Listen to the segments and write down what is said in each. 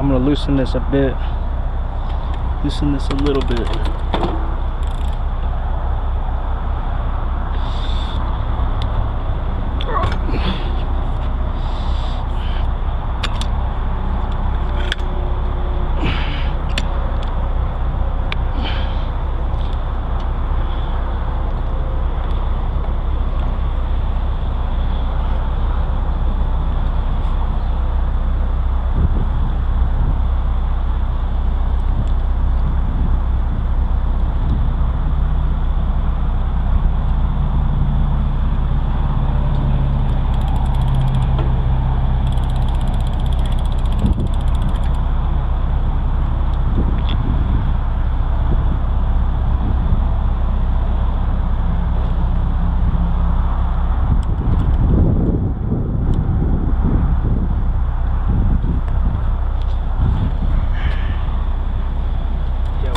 I'm gonna loosen this a bit. Loosen this a little bit.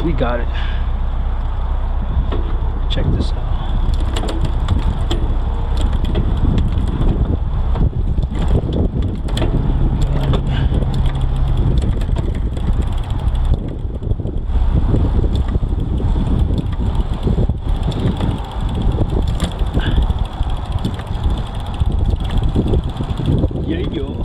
We got it. Check this out. Yeah, yo.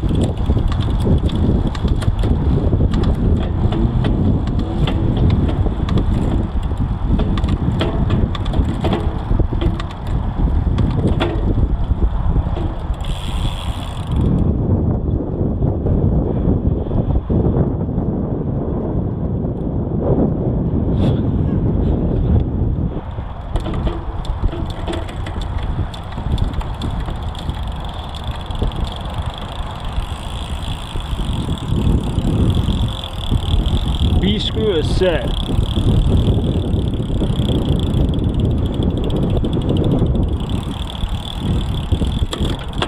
B screw is set.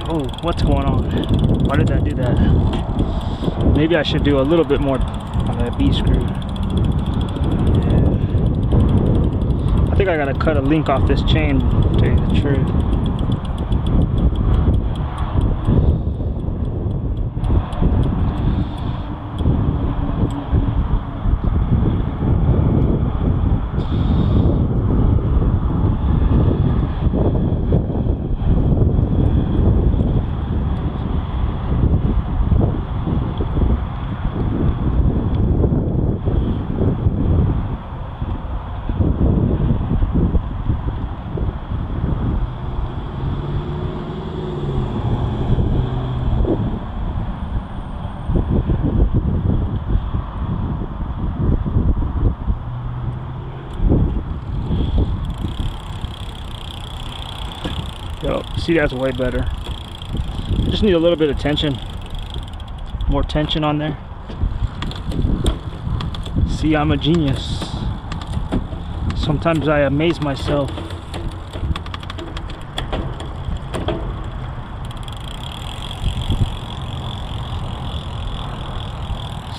Oh, what's going on? Why did I do that? Maybe I should do a little bit more on that B screw. Yeah. I think I gotta cut a link off this chain, to tell you the truth. Yo, see, that's way better. Just need a little bit of tension. More tension on there. See, I'm a genius. Sometimes I amaze myself.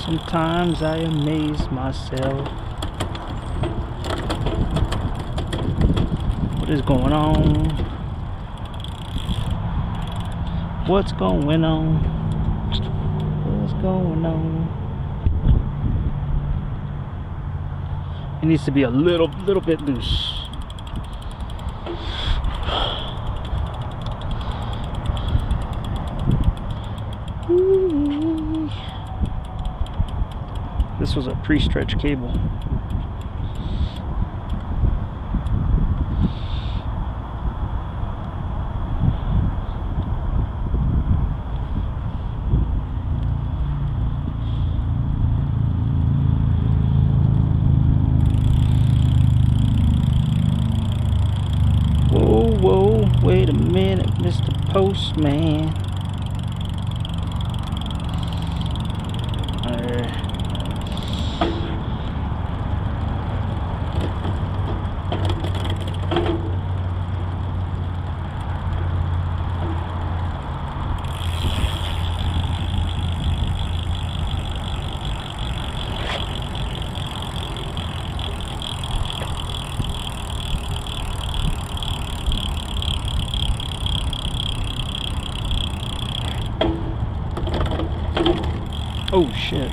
Sometimes I amaze myself. What is going on? What's going on? What's going on? It needs to be a little bit loose. This was a pre-stretched cable. Whoa, wait a minute, Mr. Postman. Oh shit.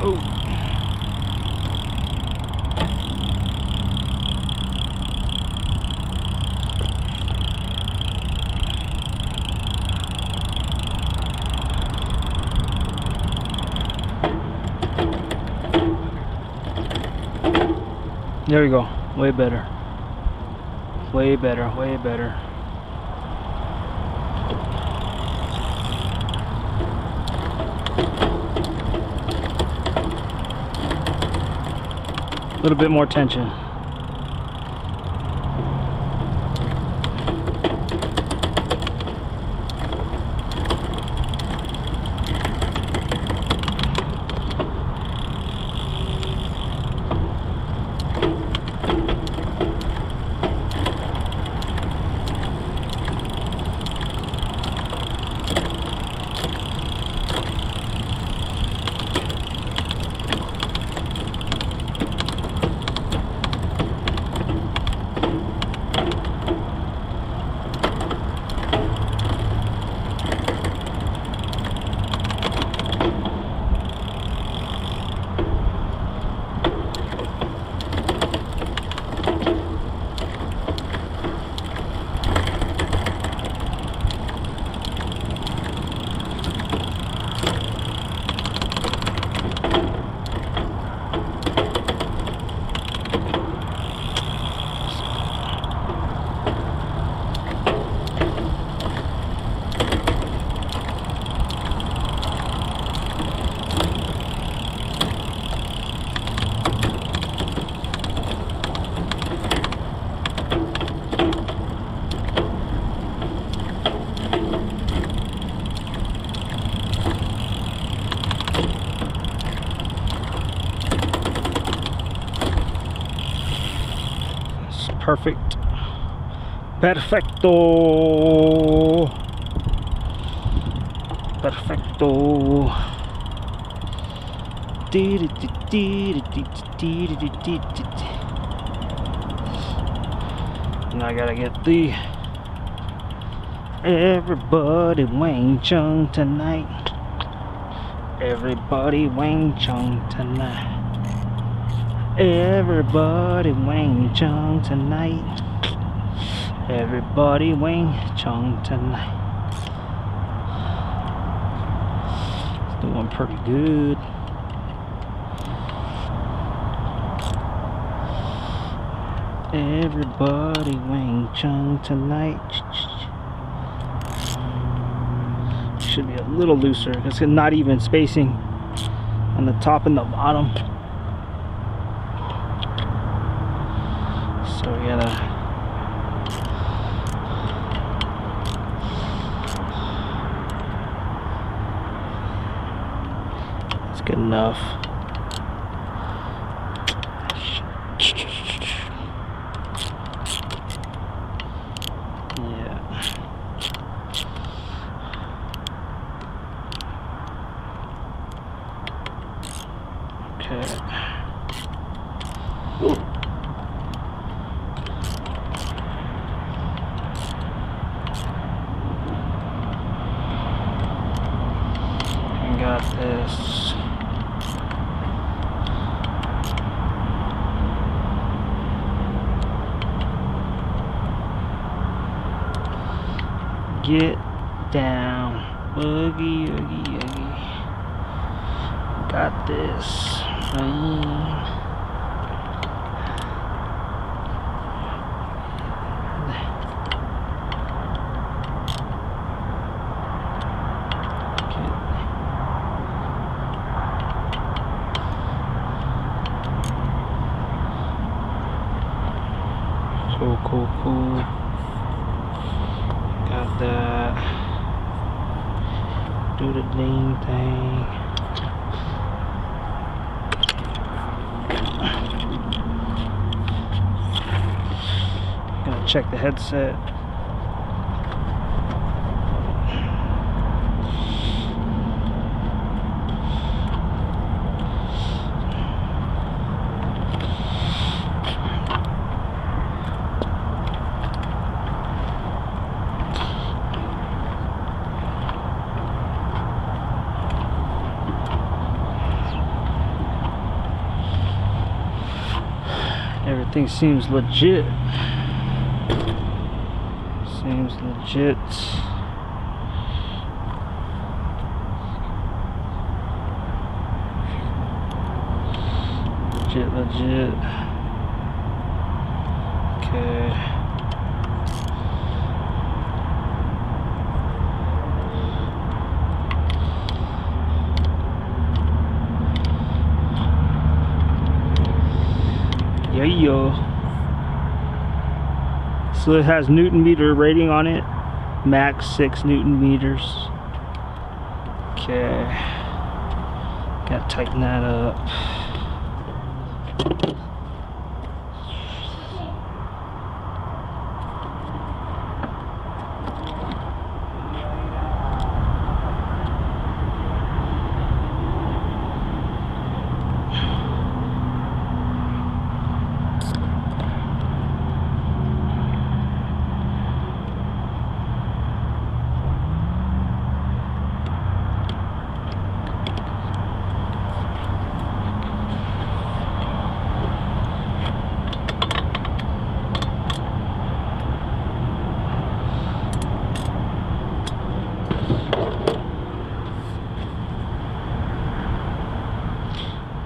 Oh. There we go. Way better. Way better. Way better. A little bit more tension. Perfect. Perfecto. Perfecto. Now I gotta get the everybody Wang Chung tonight. Everybody Wang Chung tonight. Everybody Wang Chung tonight. Everybody Wang Chung tonight. It's doing pretty good. Everybody Wang Chung tonight. Should be a little looser. It's not even spacing on the top and the bottom. So we gotta it's good enough. Yeah. Okay. Got this. Get down, boogie, oogie, oogie. Got this. Cool. Got that. Do the ding thing. Gonna check the headset. Everything seems legit. Seems legit. Legit. Okay. Yeah. So it has Newton meter rating on it. Max 6 Newton meters. Okay. Gotta tighten that up.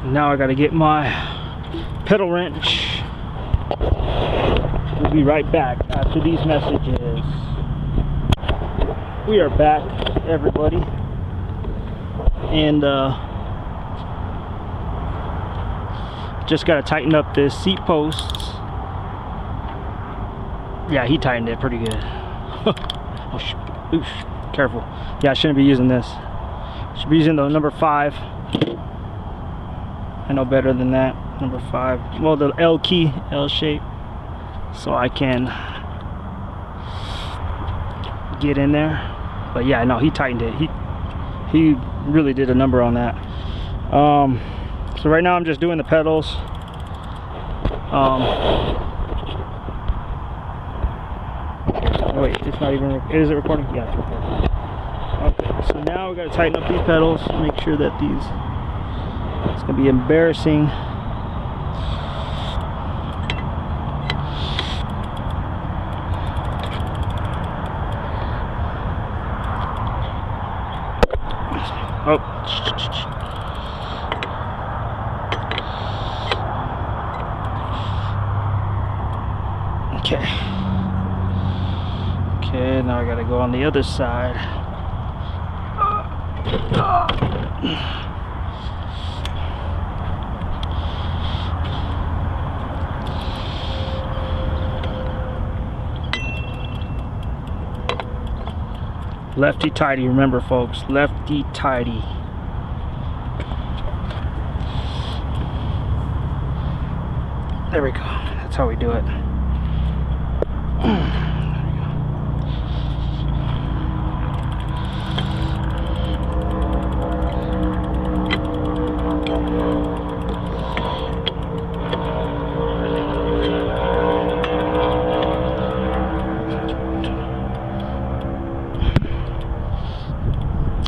Now I gotta get my pedal wrench. We'll be right back after these messages. We are back, everybody. And just gotta tighten up this seat posts. Yeah, he tightened it pretty good. Oh, oof, careful. Yeah, I shouldn't be using this. Should be using the number 5. I know better than that. Number 5. Well, the L key, L shape, so I can get in there. But yeah, no, he tightened it. He really did a number on that. So right now I'm just doing the pedals. Wait, it's not even. Is it recording? Yeah, it's recording. Okay, so now we got to tighten up these pedals. Make sure that these. It's gonna be embarrassing. Oh. Okay. Okay, now I gotta go on the other side. Lefty tighty, remember folks, lefty tighty. There we go. That's how we do it.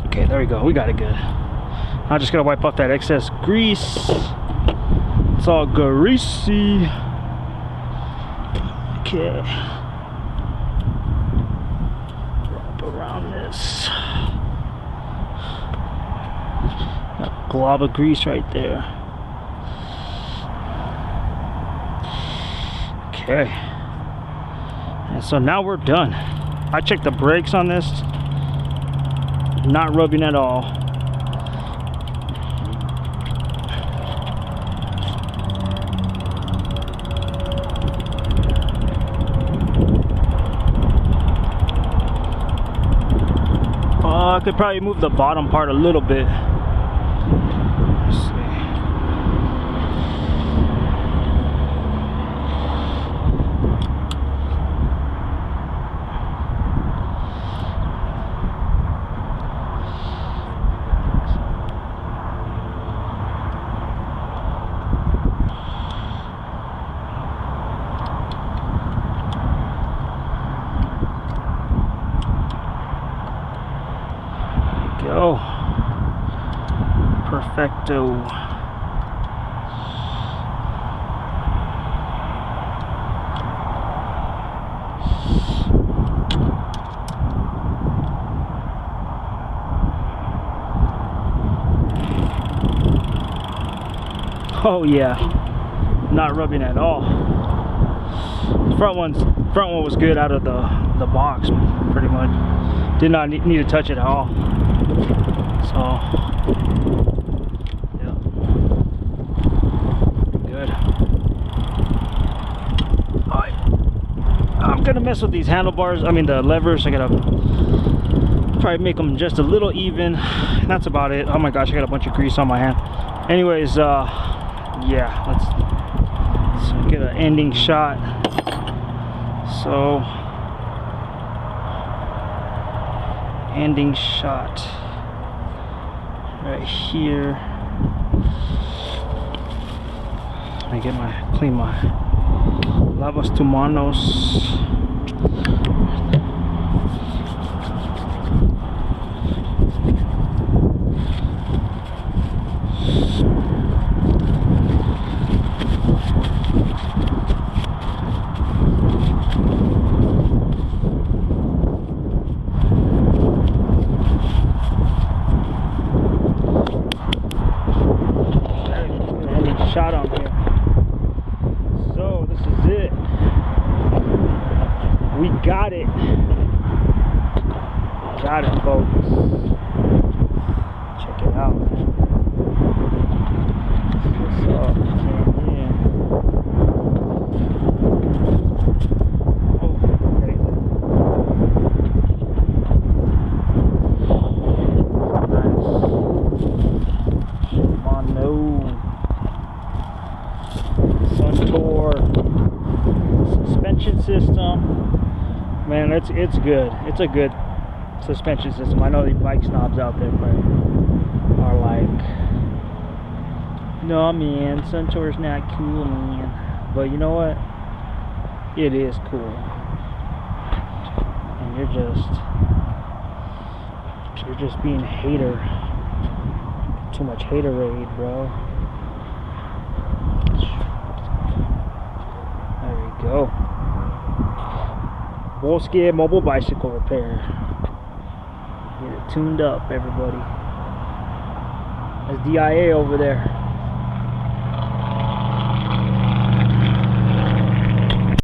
Okay, there we go. We got it good. I just gotta wipe off that excess grease. It's all greasy. Okay. Wrap around this. Got a glob of grease right there. Okay. And so now we're done. I checked the brakes on this. Not rubbing at all. I could probably move the bottom part a little bit. Let's see. Go. Perfecto. Oh yeah, not rubbing at all. The front one was good out of the box, pretty much. Did not need to touch it at all. So yeah, good. Alright, I'm gonna mess with these handlebars. I mean the levers. I gotta probably make them just a little even. That's about it. Oh my gosh, I got a bunch of grease on my hand. Anyways, yeah, let's get an ending shot. So, ending shot right here. Let me clean my lavas tu manos. Shot on here. So this is it. We got it. Got it, folks. Check it out. What's up? Yeah. Oh, okay. Nice. Shimano. Suspension system, man, it's good. It's a good suspension system. I know these bike snobs out there are like, no man, Suntour's not cool, man. But you know what? It is cool. And you're just being a hater. Too much haterade, bro. Go. Bosque mobile bicycle repair. Get it tuned up, everybody. That's DIA over there.